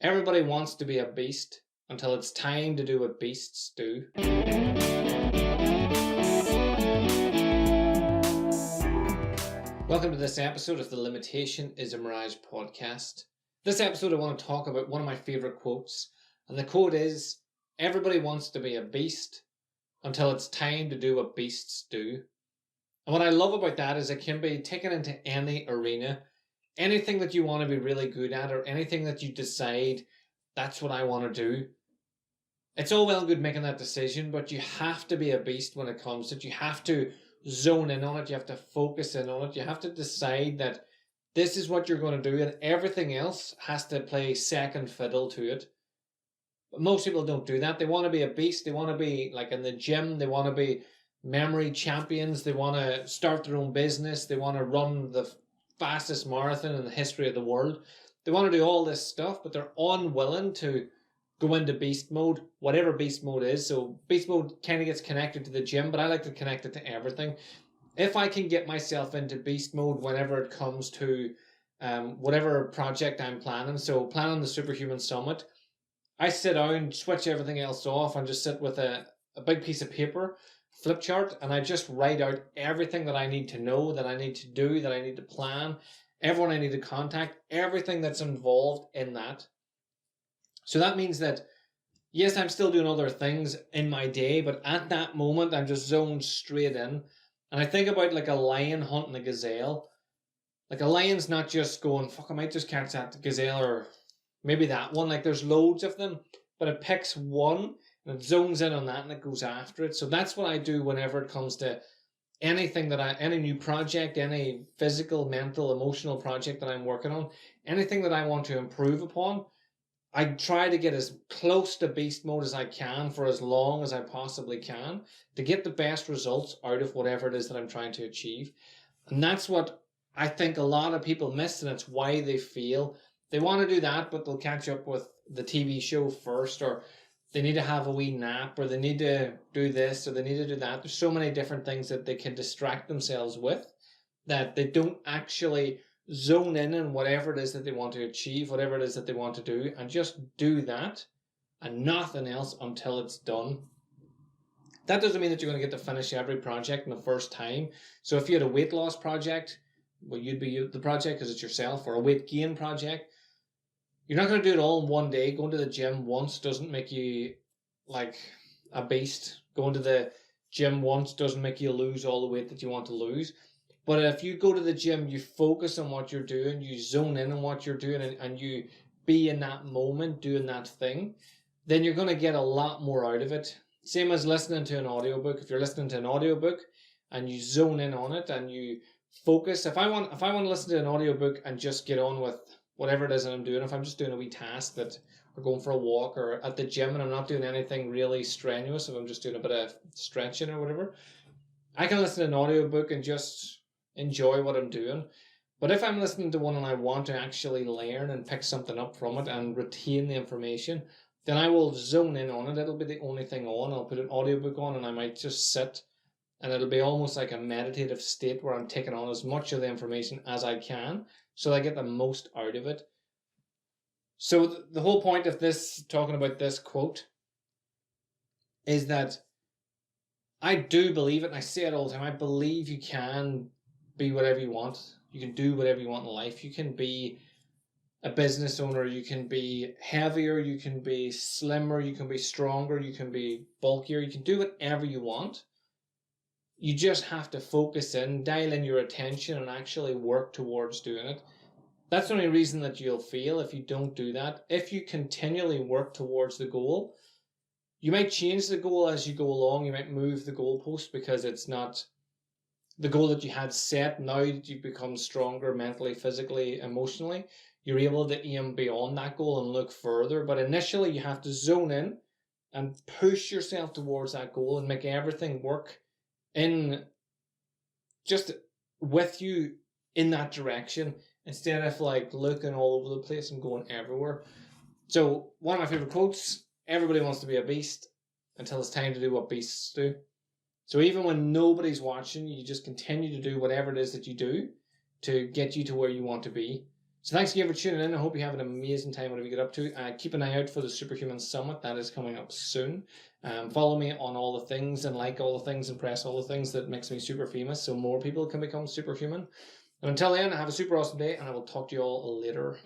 Everybody wants to be a beast until it's time to do what beasts do. Welcome to this episode of the Limitation Is A Mirage podcast. This episode I want to talk about one of my favourite quotes, and the quote is, everybody wants to be a beast until it's time to do what beasts do. And what I love about that is it can be taken into any arena. Anything that you want to be really good at, or anything that you decide, that's what I want to do. It's all well and good making that decision, but you have to be a beast when it comes to it. You have to zone in on it. You have to focus in on it. You have to decide that this is what you're going to do, and everything else has to play second fiddle to it. But most people don't do that. They want to be a beast. They want to be like in the gym. They want to be memory champions. They want to start their own business. They want to run the fastest marathon in the history of the world. They want to do all this stuff, but they're unwilling to go into beast mode, whatever beast mode is. So beast mode kind of gets connected to the gym, but I like to connect it to everything. If I can get myself into beast mode whenever it comes to whatever project I'm planning, so planning the Superhuman Summit, I sit down, switch everything else off, and just sit with a big piece of paper, flip chart, and I just write out everything that I need to know, that I need to do, that I need to plan, everyone I need to contact, everything that's involved in that. So that means that, yes, I'm still doing other things in my day, but at that moment, I'm just zoned straight in. And I think about like a lion hunting a gazelle. Like a lion's not just going, fuck, I might just catch that gazelle, or maybe that one. Like there's loads of them, but it picks one, and it zones in on that and it goes after it. So that's what I do whenever it comes to anything any new project, any physical, mental, emotional project that I'm working on, anything that I want to improve upon, I try to get as close to beast mode as I can for as long as I possibly can to get the best results out of whatever it is that I'm trying to achieve. And that's what I think a lot of people miss, and it's why they fail. They want to do that, but they'll catch up with the TV show first, or they need to have a wee nap, or they need to do this, or they need to do that. There's so many different things that they can distract themselves with that they don't actually zone in on whatever it is that they want to achieve, whatever it is that they want to do, and just do that and nothing else until it's done. That doesn't mean that you're going to get to finish every project in the first time. So if you had a weight loss project, well, you'd be the project because it's yourself, or a weight gain project, you're not going to do it all in one day. Going to the gym once doesn't make you like a beast. Going to the gym once doesn't make you lose all the weight that you want to lose. But if you go to the gym, you focus on what you're doing, you zone in on what you're doing, and you be in that moment doing that thing, then you're going to get a lot more out of it. Same as listening to an audiobook. If you're listening to an audiobook and you zone in on it and you focus, if I want to listen to an audiobook and just get on with whatever it is that I'm doing, if I'm just doing a wee task that, or going for a walk, or at the gym and I'm not doing anything really strenuous, if I'm just doing a bit of stretching or whatever, I can listen to an audiobook and just enjoy what I'm doing. But if I'm listening to one and I want to actually learn and pick something up from it and retain the information, then I will zone in on it. It'll be the only thing on. I'll put an audiobook on and I might just sit, and it'll be almost like a meditative state where I'm taking on as much of the information as I can so I get the most out of it. So the whole point of this, talking about this quote, is that I do believe it, and I say it all the time. I believe you can be whatever you want. You can do whatever you want in life. You can be a business owner. You can be heavier. You can be slimmer. You can be stronger. You can be bulkier. You can do whatever you want. You just have to focus in, dial in your attention, and actually work towards doing it. That's the only reason that you'll fail if you don't do that. If you continually work towards the goal, you might change the goal as you go along. You might move the goalpost because it's not the goal that you had set. Now that you've become stronger mentally, physically, emotionally, you're able to aim beyond that goal and look further. But initially, you have to zone in and push yourself towards that goal and make everything work in just with you in that direction, instead of like looking all over the place and going everywhere. So one of my favorite quotes, everybody wants to be a beast until it's time to do what beasts do. So even when nobody's watching, you just continue to do whatever it is that you do to get you to where you want to be. So thanks again for tuning in. I hope you have an amazing time whatever you get up to. Keep an eye out for the Superhuman Summit. That is coming up soon. Follow me on all the things and like all the things and press all the things that makes me super famous so more people can become superhuman. And until then, have a super awesome day, and I will talk to you all later.